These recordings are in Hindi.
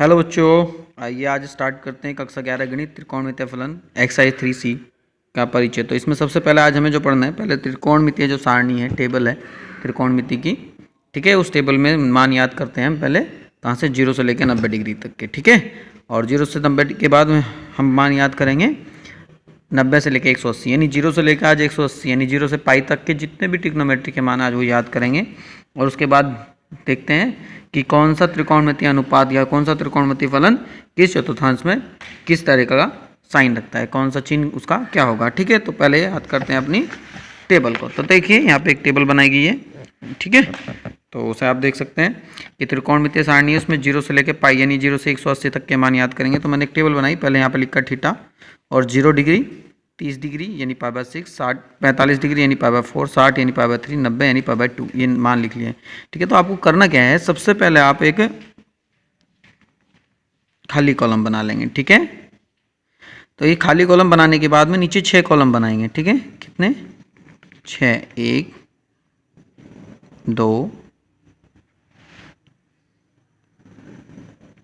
हेलो बच्चों, आइए आज स्टार्ट करते हैं कक्षा 11 गणित त्रिकोणमितीय फलन एक्सरसाइज 3C का परिचय। तो इसमें सबसे पहले आज हमें जो पढ़ना है, पहले त्रिकोणमितीय जो सारणी है, टेबल है त्रिकोणमिति की, ठीक है। उस टेबल में मान याद करते हैं हम पहले, कहाँ से, 0 से लेकर 90 डिग्री तक के, ठीक है। और 0 से 90 के बाद में हम मान याद करेंगे 90 से लेकर 180, यानी 0 से लेकर आज 180, यानी 0 से पाई तक के जितने भी ट्रिग्नोमेट्री के मान आज वो याद करेंगे। और उसके बाद देखते हैं कि कौन सा त्रिकोणमितीय अनुपात या कौन सा त्रिकोणमितीय फलन किस चतुर्थांश में किस तरह का साइन रखता है, कौन सा चिन्ह उसका क्या होगा, ठीक है। तो पहले याद करते हैं अपनी टेबल को। तो देखिए यहाँ पे एक टेबल बनाई गई है, ठीक है। तो उसे आप देख सकते हैं कि त्रिकोणमितीय सारणी है, उसमें 0 से लेकर पाई यानी 0 से 180 तक के मान याद करेंगे। तो मैंने एक टेबल बनाई, पहले यहाँ पे लिखा थीटा, और 0 डिग्री 30 डिग्री यानी π/6, 60 45 डिग्री यानी π/4, 60 यानी π/3, 90 यानी π/2, ये मान लिख लिए, ठीक है। तो आपको करना क्या है, सबसे पहले आप एक खाली कॉलम बना लेंगे, ठीक है। तो ये खाली कॉलम बनाने के बाद में नीचे 6 कॉलम बनाएंगे, ठीक है। कितने? 6, 1 2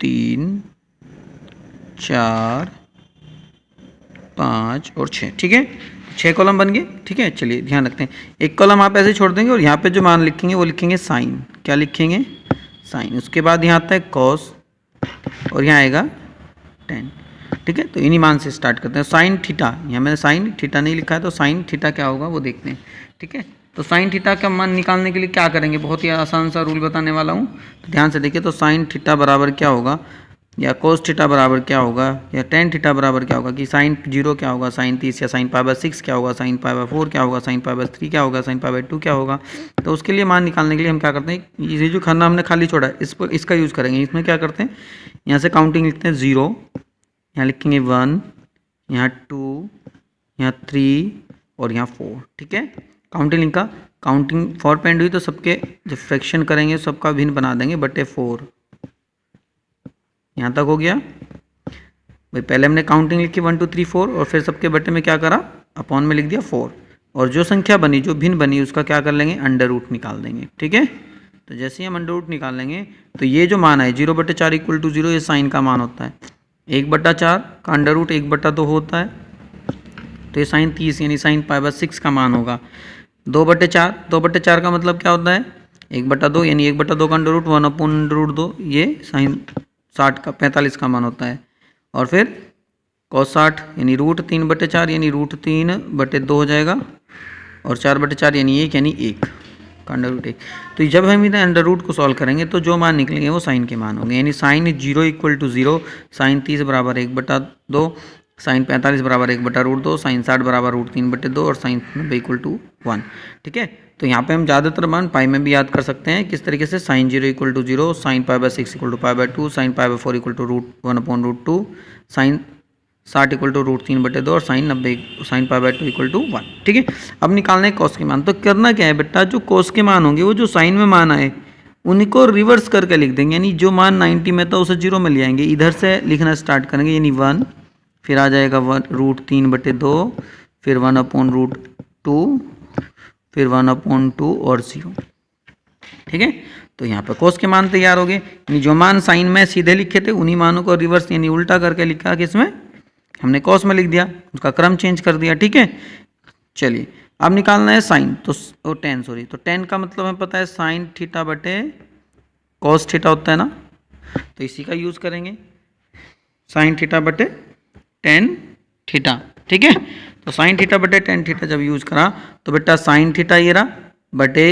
3 4 5 और 6, ठीक है। 6 कॉलम बन गए, ठीक है। चलिए ध्यान रखते हैं, एक कॉलम आप ऐसे छोड़ देंगे और यहाँ पे जो मान लिखेंगे वो लिखेंगे साइन। क्या लिखेंगे? साइन। उसके बाद यहाँ आता है कॉस और यहाँ आएगा टेन, ठीक है। तो इन्हीं मान से स्टार्ट करते हैं। साइन थीटा, यहाँ मैंने साइन थीटा नहीं लिखा है, तो साइन थीटा क्या होगा वो देखते हैं, ठीक है। तो साइन थीटा का मान निकालने के लिए क्या करेंगे, बहुत ही आसान सा रूल बताने वाला हूँ, तो ध्यान से देखिए। तो साइन थीटा बराबर क्या होगा, या कोस थीटा बराबर क्या होगा, या टेन थीटा बराबर क्या होगा, कि साइन 0 क्या होगा, साइन 30, या साइन π/6 क्या होगा, साइन π/4 क्या होगा, साइन π/3 क्या होगा, साइन π/2 क्या होगा। तो उसके लिए मान निकालने के लिए हम क्या करते हैं, ये जो खाना हमने खाली छोड़ा है इस पर इसका यूज़ करेंगे। इसमें क्या करते हैं, यहाँ से काउंटिंग लिखते हैं 0, यहाँ लिखेंगे 1, यहाँ 2, यहाँ 3 और यहाँ 4, ठीक है। काउंटिंग लिखा, काउंटिंग 4 पे एंड हुई तो सबके जब फ्रैक्शन करेंगे सबका भिन्न बना देंगे, /4, यहाँ तक हो गया भाई। पहले हमने काउंटिंग लिखी 1 2 3 4 और फिर सबके बटे में क्या करा, अपॉन में लिख दिया 4, और जो संख्या बनी, जो भिन्न बनी, उसका क्या कर लेंगे, अंडर रूट निकाल देंगे, ठीक है। तो जैसे ही हम अंडर रूट निकाल लेंगे तो ये जो मान है 0/4 = 0, ये साइन का मान होता है। 1/4 का अंडर रूट 1/2 होता है, तो ये साइन 30 यानी साइन π/6 का मान होगा। 2/4 का मतलब क्या होता है, 1/2 यानी 1/2 का अंडर रूट 1/√2, ये साइन 60 का 45 का मान होता है। और फिर cos 60 यानी √3/4 यानी √3/2 हो जाएगा, और 4/4 यानी 1 यानी 1 का अंडर रूट 1। तो जब हम इन्हें अंडर रूट को सॉल्व करेंगे तो जो मान निकलेंगे वो साइन के मान होंगे, यानी साइन 0 = 0, साइन 30 बराबर 1/2, साइन 45 बराबर 1/√2, साइन 60 बराबर √3/2 और साइन 90 = 1, ठीक है। तो यहाँ पे हम ज़्यादातर मान पाई में भी याद कर सकते हैं, किस तरीके से, साइन 0 = 0, साइन π/6 = π/2, साइन π/4 = √1/√2, साइन 60 = √3/2 और साइन π/2 = 1, ठीक है। अब निकालना है कॉस के मान। तो करना क्या है बेटा, जो कॉस के मान होंगे वो जो साइन में मान आए उनको रिवर्स करके लिख देंगे, यानी जो मान 90 में था उसे 0 में ले आएंगे, इधर से लिखना स्टार्ट करेंगे, यानी 1, फिर आ जाएगा 1√3/2, फिर 1/√2, फिर 1/2 और 0, ठीक है। तो यहाँ पर कोस के मान तैयार हो गए, यानी जो मान साइन में सीधे लिखे थे उन्हीं मानों को रिवर्स यानी उल्टा करके लिखा, किसमें, हमने कॉस में लिख दिया, उसका क्रम चेंज कर दिया, ठीक है। चलिए अब निकालना है साइन, तो टेन, सॉरी, तो टेन का मतलब हमें पता है साइन थीटा बटे कॉस थीटा होता है ना, तो इसी का यूज़ करेंगे, साइन थीटा बटे टेन थीटा, ठीक है। तो साइन थीटा बटे टेन थीटा जब यूज़ करा तो बेटा साइन थीटा ये रहा बटे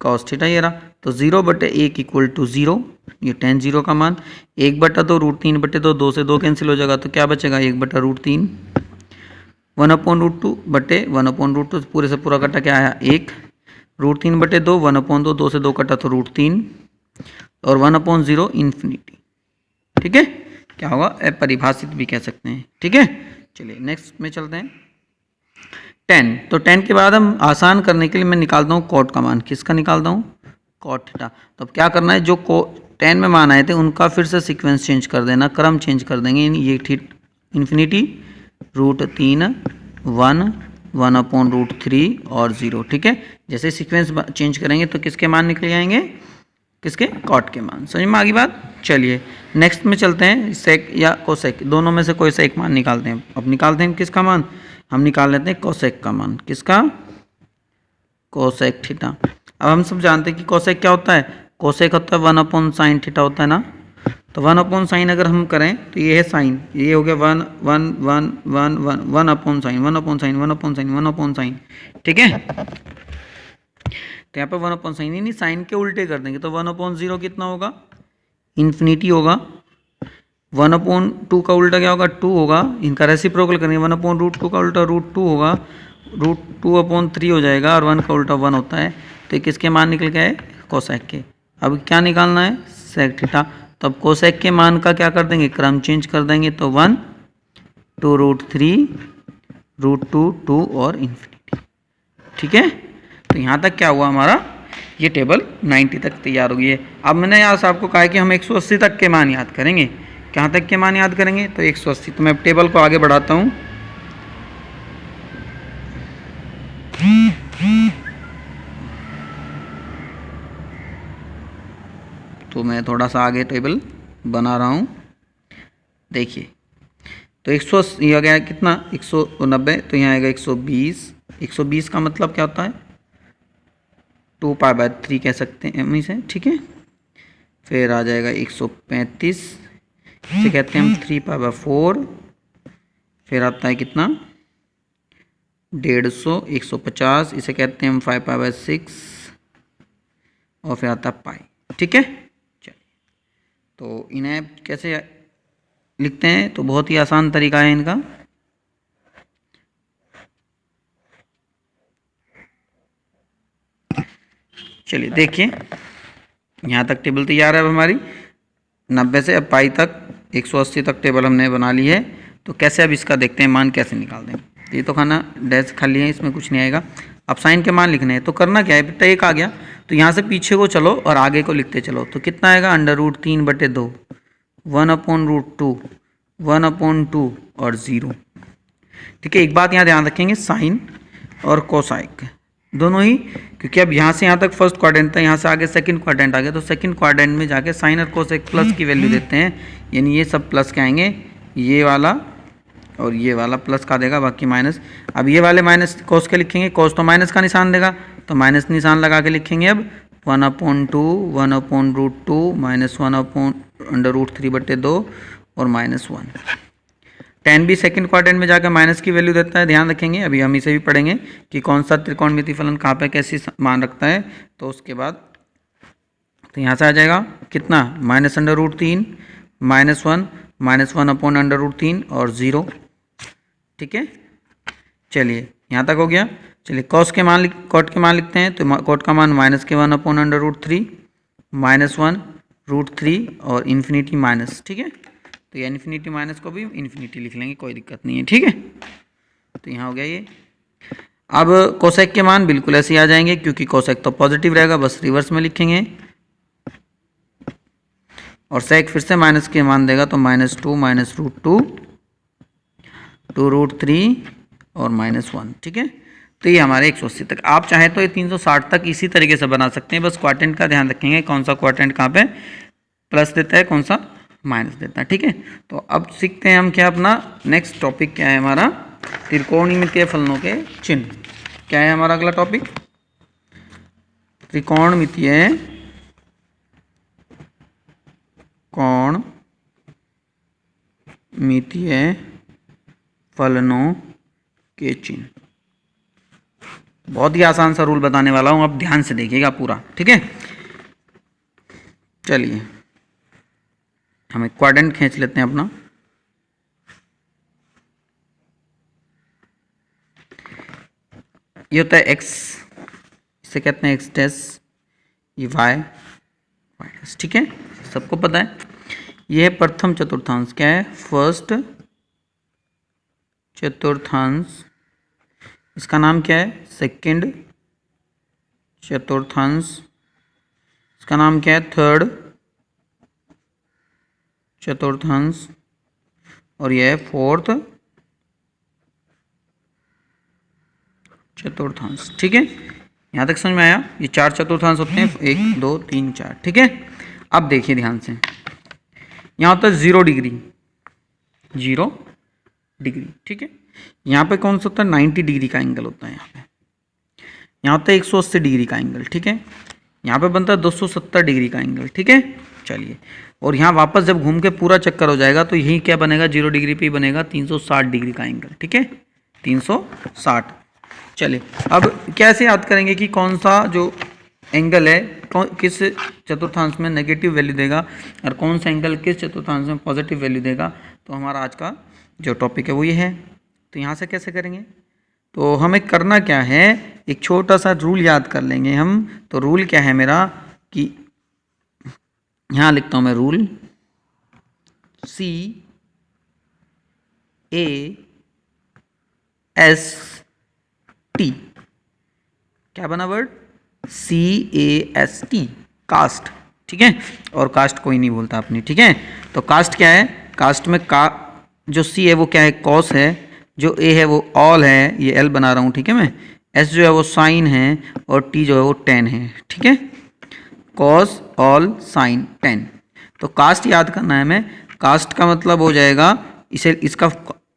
कॉस थीटा ये रहा, तो 0/1 = 0, ये टेन 0 का मान, 1/2 √3/2, 2 से 2 कैंसिल हो जाएगा, तो क्या बचेगा, 1/√3, 1/√2 बटे 1/√2, पूरे से पूरा कटा क्या आया, 1, √3/2, 1/2, 2 से 2 कटा तो √3, और 1/0 इन्फिनिटी, ठीक है। क्या होगा, अपरिभाषित भी कह सकते हैं, ठीक है। चलिए नेक्स्ट में चलते हैं, 10। तो 10 के बाद हम आसान करने के लिए मैं निकालता हूँ कॉट का मान, किसका निकालता हूँ, कॉट थीटा। तो अब क्या करना है, जो 10 में मान आए थे उनका फिर से सीक्वेंस चेंज कर देना, क्रम चेंज कर देंगे, ये इन्फिनिटी, √3, 1, 1/√3 और 0, ठीक है। जैसे सीक्वेंस चेंज करेंगे तो किसके मान निकल आएंगे, किसके, कॉट के मान। समझ में आ गई बात। चलिए नेक्स्ट में चलते हैं, सेक या कोसेक दोनों में से कोई सा एक मान निकालते हैं। अब निकालते हैं किसका मान, हम निकाल लेते हैं कोसेक का मान। किसका, कोसेक थीटा। अब हम सब जानते हैं कि कोसेक क्या होता है, कोसेक होता है 1/sin थीटा होता है ना। तो 1/sin अगर हम करें तो ये है साइन, ये हो गया 1/sin, ठीक है। तो यहाँ पे 1/sin ही नहीं, साइन के उल्टे कर देंगे तो 1/0 कितना होगा, इन्फिनिटी होगा। 1/2 का उल्टा क्या होगा, 2 होगा। इनका रेसिप्रोकल करेंगे, 1/√2 का उल्टा √2 होगा, √2/3 हो जाएगा, और 1 का उल्टा 1 होता है। तो ये किसके मान निकल के आए, कोसेक के। अब क्या निकालना है, सेक थीटा। तब कोसेक के मान का क्या कर देंगे, क्रम चेंज कर देंगे। तो 1, 2 √3, √2, 2 और इन्फिनिटी, ठीक है। तो यहाँ तक क्या हुआ हमारा, ये टेबल 90 तक तैयार हो गई है। अब मैंने यहाँ से आपको कहा है कि हम 180 तक के मान याद करेंगे। कहाँ तक के मान याद करेंगे, तो 180। तो मैं टेबल को आगे बढ़ाता हूँ। तो मैं थोड़ा सा आगे टेबल बना रहा हूँ, देखिए। तो 180 आ गया कितना, 190। तो यहाँ आएगा 120। 120 का मतलब क्या होता है, 2π/3 कह सकते हैं हम इसे, ठीक है। फिर आ जाएगा 135, इसे कहते हैं हम 3π/4। फिर आता है कितना, 150, 150, इसे कहते हैं हम 5π/6। और फिर आता है पाई, ठीक है। चलिए, तो इन्हें कैसे लिखते हैं, तो बहुत ही आसान तरीका है इनका। चलिए देखिए, यहाँ तक टेबल तैयार है अब हमारी। 90 से अब पाई तक 180 तक टेबल हमने बना ली है। तो कैसे अब इसका देखते हैं मान कैसे निकाल दें। ये तो खाना डैश खाली है, इसमें कुछ नहीं आएगा। अब साइन के मान लिखने हैं, तो करना क्या है, बेटा एक आ गया तो यहाँ से पीछे को चलो और आगे को लिखते चलो। तो कितना आएगा, √3/2, 1/√2, 1/2 और 0, ठीक है। एक बात यहाँ ध्यान रखेंगे, साइन और कोसाइक दोनों ही, क्योंकि अब यहाँ से यहाँ तक फर्स्ट क्वाड्रेंट था, यहाँ से आगे सेकंड क्वाड्रेंट आ गया। तो सेकंड क्वाड्रेंट में जाके साइन और कोसेक प्लस की वैल्यू देते हैं, यानी ये सब प्लस के आएंगे, ये वाला और ये वाला प्लस का देगा, बाकी माइनस। अब ये वाले माइनस कोस के लिखेंगे, कोस तो माइनस का निशान देगा, तो माइनस निशान लगा के लिखेंगे। अब 1/2, 1/√2 माइनस 1/√3/2 और -1। 10 भी सेकंड क्वाड्रेंट में जाकर माइनस की वैल्यू देता है, ध्यान रखेंगे। अभी हम इसे भी पढ़ेंगे कि कौन सा त्रिकोणमिति फलन कहाँ पे कैसी मान रखता है। तो उसके बाद तो यहाँ से आ जाएगा कितना, -√3, -1, -1/√3 और 0, ठीक है। चलिए यहाँ तक हो गया। चलिए कॉस के मान कॉट के मान लिखते हैं। तो कॉट का मान -1/√3, -1√3 और इन्फिनिटी माइनस, ठीक है। तो ये इन्फिनिटी माइनस को भी इन्फिनिटी लिख लेंगे, कोई दिक्कत नहीं है, ठीक है। तो यहाँ हो गया ये। अब कोसेक के मान बिल्कुल ऐसे ही आ जाएंगे, क्योंकि कोसेक तो पॉजिटिव रहेगा, बस रिवर्स में लिखेंगे। और सेक फिर से माइनस के मान देगा, तो -2, -√2, 2√3 और -1, ठीक है। तो ये हमारे 180 तक। आप चाहे तो ये 360 तक इसी तरीके से बना सकते हैं, बस क्वाड्रेंट का ध्यान रखेंगे, कौन सा क्वाड्रेंट कहाँ पे प्लस देता है, कौन सा माइनस देता है, ठीक है। तो अब सीखते हैं हम क्या, अपना नेक्स्ट टॉपिक क्या है हमारा, त्रिकोणमितीय फलनों के चिन्ह। क्या है हमारा अगला टॉपिक, त्रिकोणमितीय फलनों के चिन्ह। बहुत ही आसान सा रूल बताने वाला हूं, आप ध्यान से देखिएगा पूरा, ठीक है। चलिए हम एक क्वाड्रेंट खींच लेते हैं अपना। ये होता है x, इसे कहते हैं x डैश, ये y डैश, ठीक है, सबको पता है। ये है प्रथम चतुर्थांश, क्या है, फर्स्ट चतुर्थांश। इसका नाम क्या है, सेकंड चतुर्थांश। इसका नाम क्या है, थर्ड चतुर्थांश। और यह है फोर्थ चतुर्थांश, ठीक है। यहाँ तक समझ में आया? ये 4 चतुर्थांश होते हैं, 1 2 3 4, ठीक है। अब देखिए ध्यान से, यहाँ होता है 0 डिग्री, 0 डिग्री, ठीक है। यहाँ पे कौन सा होता है? 90 डिग्री का एंगल होता है। यहाँ होता है 180 डिग्री का एंगल, ठीक है। यहाँ पे बनता है 270 डिग्री का एंगल, ठीक है। चलिए, और यहाँ वापस जब घूम के पूरा चक्कर हो जाएगा तो यही क्या बनेगा? 0 डिग्री पे ही बनेगा 360 डिग्री का एंगल, ठीक है, 360। चलिए, अब कैसे याद करेंगे कि कौन सा जो एंगल है किस चतुर्थांश में नेगेटिव वैल्यू देगा और कौन सा एंगल किस चतुर्थांश में पॉजिटिव वैल्यू देगा? तो हमारा आज का जो टॉपिक है वो ये है। तो यहाँ से कैसे करेंगे? तो हमें करना क्या है, एक छोटा सा रूल याद कर लेंगे हम। तो रूल क्या है मेरा कि यहाँ लिखता हूँ मैं रूल, CAST, क्या बना वर्ड? CAST, कास्ट, ठीक है। और कास्ट कोई नहीं बोलता अपनी, ठीक है। तो कास्ट क्या है? कास्ट में जो C है वो क्या है? कॉस है, जो A है वो ऑल है, ये L बना रहा हूँ, ठीक है। मैं S जो है वो साइन है और T जो है वो टेन है, ठीक है। Cos, all, sine, tan. तो कास्ट याद करना है हमें। कास्ट का मतलब हो जाएगा, इसका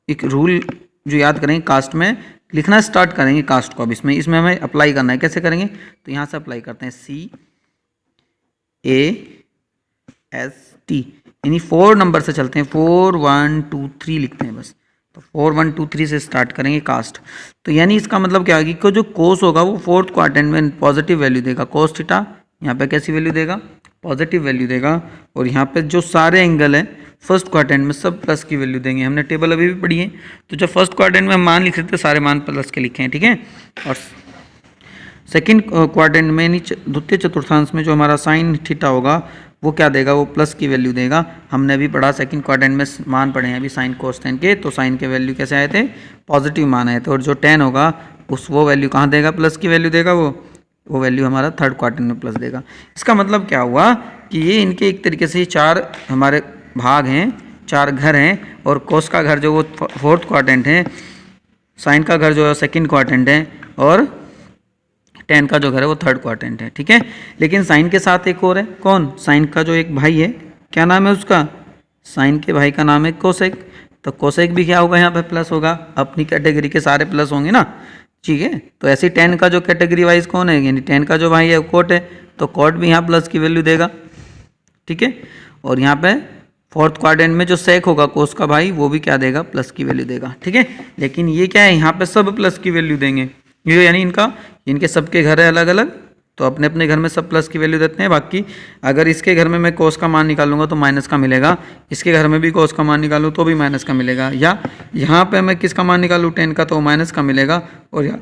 एक रूल जो याद करेंगे, कास्ट में लिखना स्टार्ट करेंगे कास्ट को। अब इसमें हमें अप्लाई करना है। कैसे करेंगे? तो यहाँ से अप्लाई करते हैं, CAST, यानी 4 नंबर से चलते हैं, 4 1 2 3 लिखते हैं बस। तो 4 1 2 3 से स्टार्ट करेंगे कास्ट। तो यानी इसका मतलब क्या होगी कि जो कोस होगा वो 4th क्वाड्रेंट में पॉजिटिव वैल्यू देगा, कोस थीटा। यहाँ पे कैसी वैल्यू देगा? पॉजिटिव वैल्यू देगा। और यहाँ पे जो सारे एंगल हैं फर्स्ट क्वाड्रेंट में सब प्लस की वैल्यू देंगे। हमने टेबल अभी भी पढ़ी है। तो जब फर्स्ट क्वाड्रेंट में हम मान लिख रहे थे, सारे मान प्लस के लिखे हैं, ठीक है। और सेकंड क्वाड्रेंट में, यानी द्वितीय चतुर्थांश में जो हमारा साइन थीटा होगा वो क्या देगा? वो प्लस की वैल्यू देगा। हमने अभी पढ़ा सेकंड क्वाड्रेंट में मान पढ़े हैं अभी साइन कोस टेन के। तो साइन के वैल्यू कैसे आए थे? पॉजिटिव मान आए थे। और जो टेन होगा वो वैल्यू कहाँ देगा? प्लस की वैल्यू देगा। वो वैल्यू हमारा थर्ड क्वाड्रेंट में प्लस देगा। इसका मतलब क्या हुआ कि ये इनके एक तरीके से 4 हमारे भाग हैं, 4 घर हैं। और कोस का घर जो वो 4th क्वाड्रेंट है, साइन का घर जो है 2nd क्वाड्रेंट है, और टेन का जो घर है वो 3rd क्वाड्रेंट है, ठीक है। लेकिन साइन के साथ एक और है, कौन? साइन का जो एक भाई है, क्या नाम है उसका? साइन के भाई का नाम है कोसेक। तो कोसेक भी क्या होगा? यहाँ पे प्लस होगा। अपनी कैटेगरी के सारे प्लस होंगे ना, ठीक है। तो ऐसे 10 का जो कैटेगरी वाइज कौन है, यानी 10 का जो भाई है कोट है, तो कोट भी यहाँ प्लस की वैल्यू देगा, ठीक है। और यहाँ पे 4th क्वाड्रेंट में जो सेक होगा कोस का भाई, वो भी क्या देगा? प्लस की वैल्यू देगा, ठीक है। लेकिन ये क्या है? यहाँ पे सब प्लस की वैल्यू देंगे। ये यानी इनके सबके घर है अलग अलग, तो अपने अपने घर में सब प्लस की वैल्यू देते हैं। बाकी अगर इसके घर में मैं कोस का मान निकालूंगा तो माइनस का मिलेगा, इसके घर में भी कोस का मान निकालूँ तो भी माइनस का मिलेगा, या यहाँ पे मैं किसका मान निकालूँ? 10 का, तो माइनस का मिलेगा। और यहाँ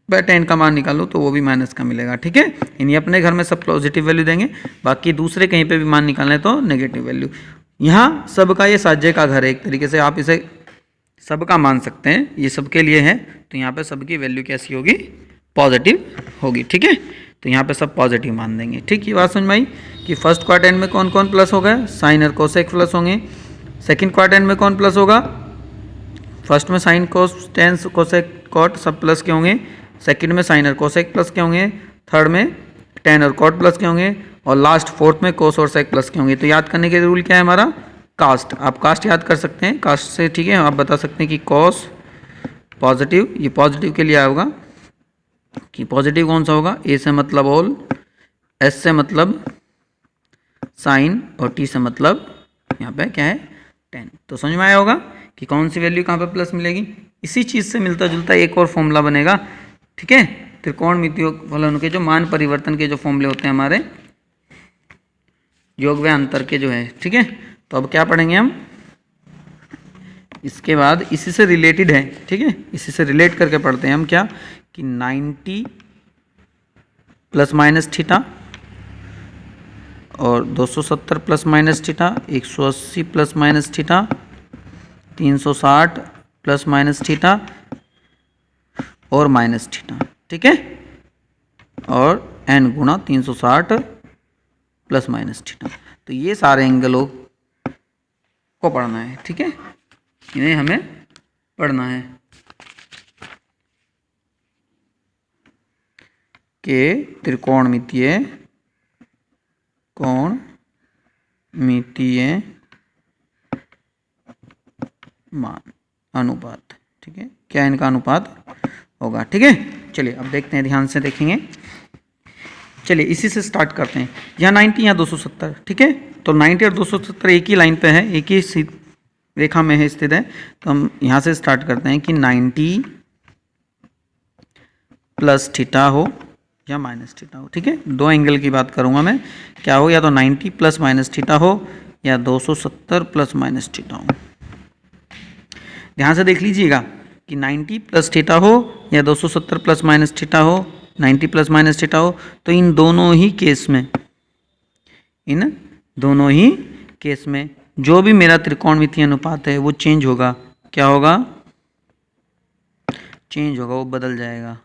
पे 10 का मान निकालूँ तो वो भी माइनस का मिलेगा, ठीक है। यानी अपने घर में सब पॉजिटिव वैल्यू देंगे, बाकी दूसरे कहीं पर भी मान निकालना है तो नेगेटिव वैल्यू। यहाँ सबका ये साज्य का घर है, एक तरीके से आप इसे सबका मान सकते हैं, ये सबके लिए है। तो यहाँ पे सबकी वैल्यू कैसी होगी? पॉजिटिव होगी, ठीक है। तो यहाँ पे सब पॉजिटिव मान देंगे, ठीक। ये बात समझ में आई कि फर्स्ट क्वाड्रेंट में कौन कौन प्लस होगा? साइन और कोसेक प्लस होंगे। सेकंड क्वाड्रेंट में कौन प्लस होगा? फर्स्ट में sine cos tan cosec cot सब प्लस के होंगे, सेकंड में साइन और कोसेक प्लस के होंगे, थर्ड में टेन और कॉट प्लस के होंगे, और लास्ट 4th में कोस और सेक प्लस के होंगे। तो याद करने के रूल क्या है हमारा? कास्ट। आप कास्ट याद कर सकते हैं कास्ट से, ठीक है। आप बता सकते हैं कि कॉस पॉजिटिव, ये पॉजिटिव के लिए आया होगा कि पॉजिटिव कौन सा होगा? ए से मतलब ऑल, एस से मतलब साइन, और टी से मतलब यहाँ पे क्या है? 10। तो समझ में आया होगा कि कौन सी वैल्यू कहाँ पे प्लस मिलेगी। इसी चीज़ से मिलता जुलता एक और फॉर्मूला बनेगा, ठीक है। त्रिकोणमितीय फलन के जो मान परिवर्तन के जो फॉर्मूले होते हैं हमारे, योग व अंतर के जो है, ठीक है। तो अब क्या पढ़ेंगे हम इसके बाद? इसी से रिलेटेड है, ठीक है। इसी से रिलेट करके पढ़ते हैं हम क्या कि 90 प्लस माइनस थीटा, और 270 plus minus theta, 180 plus minus theta, 360 plus minus theta और माइनस थीटा, ठीक है। और n गुणा 360 प्लस माइनस थीटा। तो ये सारे एंगलों को पढ़ना है, ठीक है। इन्हें हमें पढ़ना है। के त्रिकोणमितीय मान अनुपात, ठीक है, क्या इनका अनुपात होगा, ठीक है। चलिए अब देखते हैं, ध्यान से देखेंगे। चलिए इसी से स्टार्ट करते हैं। यहाँ 90 यहाँ 270, ठीक है। तो 90 और 270 एक ही लाइन पे है, एक ही रेखा में है स्थित है। तो हम यहाँ से स्टार्ट करते हैं कि 90 प्लस थीटा हो या माइनस थीटा हो, ठीक है। दो एंगल की बात करूँगा मैं, क्या हो, या तो 90 प्लस माइनस थीटा हो या 270 प्लस माइनस थीटा हो। ध्यान से देख लीजिएगा कि 90 प्लस थीटा हो या 270 प्लस माइनस थीटा हो, 90 प्लस माइनस थीटा हो, तो इन दोनों ही केस में जो भी मेरा त्रिकोणमितीय अनुपात है वो चेंज होगा। क्या होगा? चेंज होगा, वो बदल जाएगा,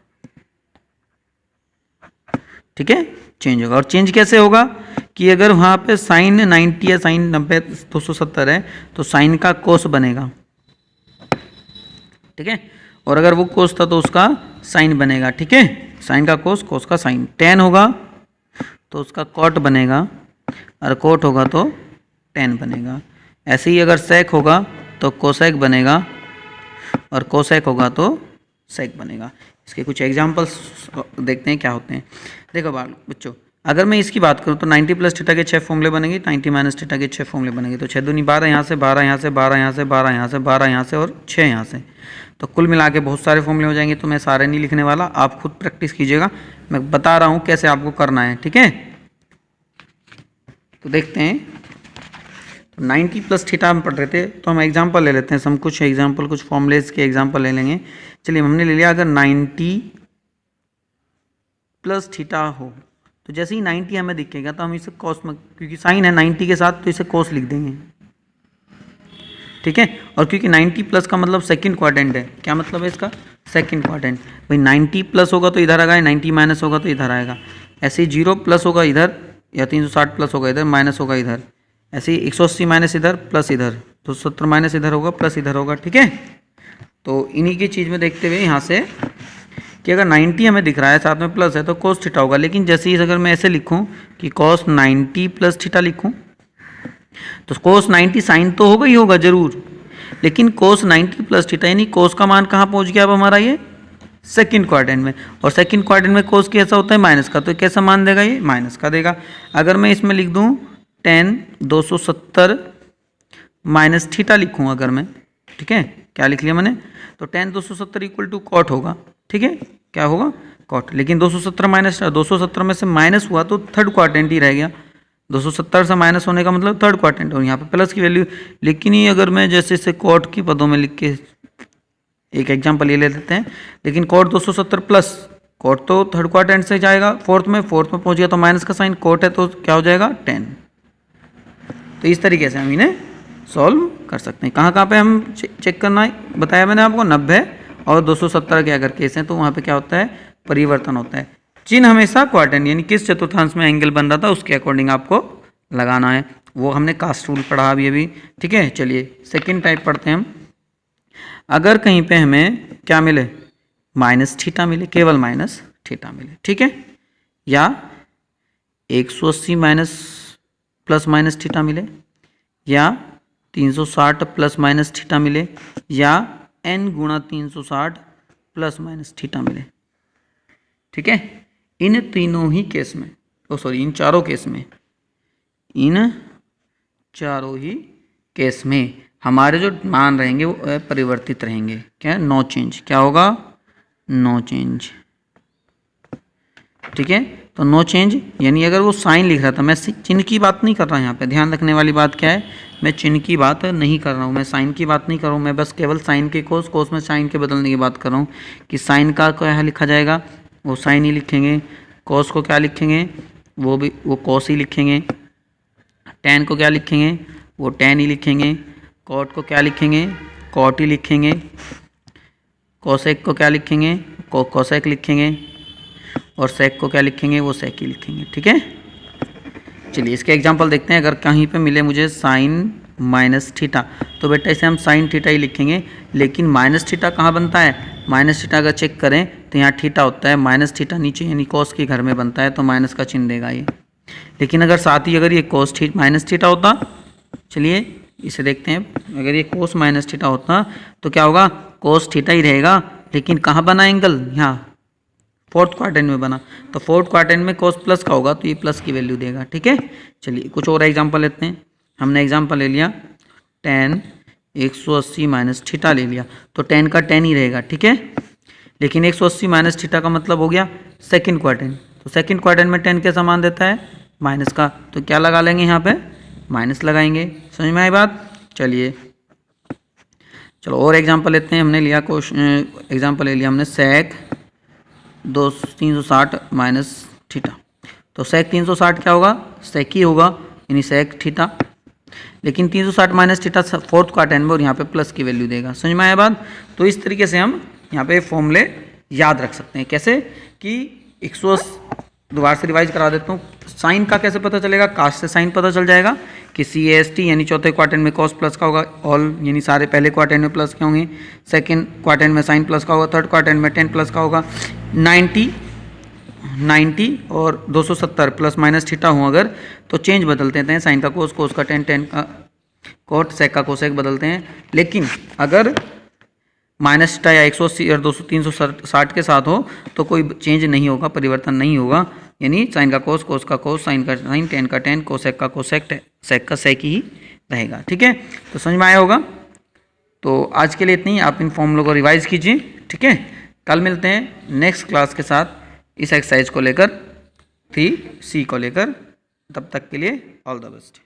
ठीक है, चेंज होगा। और चेंज कैसे होगा कि अगर वहाँ पे साइन 90 या साइन 90 270 है तो साइन का कोस बनेगा, ठीक है। और अगर वो कोस था तो उसका साइन बनेगा, ठीक है। साइन का कोस, कोस का साइन। टेन होगा तो उसका कॉट बनेगा, और कोट होगा तो टेन बनेगा। ऐसे ही अगर सेक होगा तो कोसेक बनेगा, और कोसेक होगा तो सेक बनेगा। इसके कुछ एग्जांपल्स देखते हैं क्या होते हैं। देखो बच्चों, अगर मैं इसकी बात करूँ तो 90 प्लस थीटा के 6 फॉर्मूले बनेंगे, 90 माइनस थीटा के 6 फॉर्मूले बनेंगे। तो 6 दूनी 12 यहाँ से, 12 यहाँ से, 12 यहाँ से, 12 यहाँ से, 12 यहाँ से और 6 यहाँ से। तो कुल मिला के बहुत सारे फॉर्मूले हो जाएंगे। तो मैं सारे नहीं लिखने वाला, आप खुद प्रैक्टिस कीजिएगा, मैं बता रहा हूँ कैसे आपको करना है, ठीक है। तो देखते हैं, तो 90 प्लस थीटा हम पढ़ रहे थे, तो हम एग्जाम्पल ले लेते हैं। हम कुछ एग्जाम्पल, कुछ फॉर्मूलेज के एग्जाम्पल ले लेंगे। चलिए हमने ले लिया, अगर 90 प्लस थीटा हो तो जैसे ही 90 हमें दिखेगा तो हम इसे कॉस में, क्योंकि साइन है 90 के साथ, तो इसे कॉस लिख देंगे, ठीक है। और क्योंकि 90 प्लस का मतलब सेकंड क्वाड्रेंट है, क्या मतलब है इसका? Second quadrant. भाई 90 प्लस होगा तो इधर आएगा, 90 माइनस होगा तो इधर आएगा। ऐसे ही 0 प्लस होगा इधर, या 360 प्लस होगा इधर, माइनस होगा इधर। ऐसे ही 180 माइनस इधर, प्लस इधर, 270 माइनस इधर होगा, प्लस इधर होगा, ठीक है। तो इन्हीं की चीज़ में देखते हुए यहाँ से कि अगर 90 हमें दिख रहा है, साथ में प्लस है, तो कोस थीटा होगा। लेकिन जैसे ही अगर मैं ऐसे लिखूँ कि कोस 90 प्लस थीटा लिखूँ, तो कोस 90 साइन तो होगा ही होगा जरूर, लेकिन कोस 90 प्लस थीटा, यानी कोस का मान कहाँ पहुँच गया अब हमारा? ये सेकंड क्वाड्रेंट में। और सेकंड क्वाड्रेंट में कोस कैसा होता है? माइनस का। तो कैसा मान देगा? ये माइनस का देगा। अगर मैं इसमें लिख दूँ 10 270 माइनस थीटा लिखूँ अगर मैं, ठीक है, क्या लिख लिया मैंने? तो 10 270 इक्वल टू कॉट होगा, ठीक है, क्या होगा? कॉट। लेकिन 270 माइनस 270 में से माइनस हुआ तो थर्ड क्वाड्रेंट ही रह गया। 270 से माइनस होने का मतलब थर्ड क्वाड्रेंट, और यहाँ पे प्लस की वैल्यू। लेकिन ये अगर मैं जैसे इसे कॉट की पदों में लिख के एक एग्जांपल ये ले लेते हैं, लेकिन कॉट 270 प्लस, कॉट तो थर्ड क्वाड्रेंट से जाएगा फोर्थ में पहुंच गया तो माइनस का साइन, कॉट है तो क्या हो जाएगा? 10। तो इस तरीके से हम इन्हें सॉल्व कर सकते हैं। कहाँ पे हम चेक करना है बताया मैंने आपको, 90 और 270 के अगर केस हैं तो वहाँ पे क्या होता है? परिवर्तन होता है। चिन्ह हमेशा क्वाड्रेंट, यानी किस चतुर्थांश में एंगल बन रहा था उसके अकॉर्डिंग आपको लगाना है। वो हमने कास्ट रूल पढ़ा अभी, ठीक है। चलिए सेकेंड टाइप पढ़ते हैं हम। अगर कहीं पे हमें क्या मिले? माइनस थीटा मिले, केवल माइनस थीटा मिले, ठीक है, या 180 माइनस प्लस माइनस थीटा मिले, या 360 प्लस माइनस थीटा मिले, या n गुणा 360 प्लस माइनस थीटा मिले, ठीक है। इन तीनों ही केस में, इन चारों केस में, इन चारों ही केस में हमारे जो मान रहेंगे वो परिवर्तित रहेंगे। क्या? No change. क्या होगा? नो चेंज, ठीक है। तो नो चेंज यानी अगर वो साइन लिख रहा था, मैं चिन्ह की बात नहीं कर रहा यहाँ पे, ध्यान रखने वाली बात क्या है, मैं चिन्ह की बात नहीं कर रहा हूँ, मैं साइन की बात नहीं कर रहा हूँ, मैं बस केवल साइन के कोस, कोस में साइन के बदलने की बात कर रहा हूँ कि साइन का क्या लिखा जाएगा, वो साइन ही लिखेंगे। कोस को क्या लिखेंगे? वो कोस ही लिखेंगे। टेन को क्या लिखेंगे? वो टेन ही लिखेंगे। कॉट को क्या लिखेंगे? कॉट ही लिखेंगे। कोसेक को क्या लिखेंगे? कोसेक लिखेंगे। और सेक को क्या लिखेंगे? वो सेक ही लिखेंगे, ठीक है। चलिए इसके एग्जांपल देखते हैं। अगर कहीं पे मिले मुझे साइन माइनस थीटा, तो बेटा इसे हम साइन थीटा ही लिखेंगे। लेकिन माइनस थीटा कहाँ बनता है? माइनस थीटा अगर चेक करें तो यहाँ थीटा होता है माइनस थीटा नीचे, यानी कॉस के घर में बनता है तो माइनस का चिन्ह देगा ये। लेकिन अगर साथ ही अगर ये कॉस थीटा माइनस थीटा होता, चलिए इसे देखते हैं, अगर ये कोस माइनस थीटा होता तो क्या होगा, कोस थीटा ही रहेगा, लेकिन कहाँ बना एंगल, यहाँ फोर्थ क्वाड्रेंट में बना, तो फोर्थ क्वाड्रेंट में कोस प्लस का होगा तो ये प्लस की वैल्यू देगा। ठीक है, चलिए कुछ और एग्जांपल लेते हैं। हमने एग्जांपल ले लिया tan 180 माइनस थीटा ले लिया, तो tan का tan ही रहेगा। ठीक है, लेकिन 180 माइनस थीटा का मतलब हो गया सेकंड क्वाड्रेंट, तो सेकंड क्वाड्रेंट में tan कैसा मान देता है, माइनस का, तो क्या लगा लेंगे यहाँ पे, माइनस लगाएंगे। समझ में आई बात। चलिए चलो और एग्जांपल लेते हैं। हमने लिया क्वेश्चन एग्जांपल ले लिया हमने सेक 360 माइनस थीटा, तो सेक 360 क्या होगा, सेक ही होगा, यानी सेक थीटा, लेकिन 360 माइनस थीटा फोर्थ क्वाड्रेंट में और यहाँ पे प्लस की वैल्यू देगा। समझ में आया बात। तो इस तरीके से हम यहाँ पे फॉर्मूले याद रख सकते हैं। कैसे कि 180, दोबारा से रिवाइज करा देता हूँ, साइन का कैसे पता चलेगा, काश से साइन पता चल जाएगा कि CAST यानी चौथे क्वाड्रेंट में कॉस प्लस का होगा, ऑल यानी सारे पहले क्वाड्रेंट में प्लस के होंगे, सेकंड क्वाड्रेंट में साइन प्लस का होगा, थर्ड क्वाड्रेंट में tan प्लस का होगा, 90 और 270 प्लस माइनस थीटा हो अगर तो चेंज बदलते हैं, साइन का कोस, कोस का tan का कोट, सेक का कोसेक बदलते हैं। लेकिन अगर माइनस थीटा या 180 और 360 के साथ हो तो कोई चेंज नहीं होगा, परिवर्तन नहीं होगा, यानी साइन का कोस, कोस का कोस, साइन का साइन, tan का tan, कोसेक का कोसेक, सेक का सेक ही रहेगा। ठीक है, तो समझ में आया होगा। तो आज के लिए इतनी, आप इन फॉर्मूलों को रिवाइज कीजिए। ठीक है, कल मिलते हैं नेक्स्ट क्लास के साथ इस एक्सरसाइज को लेकर, 3C को लेकर। तब तक के लिए ऑल द बेस्ट।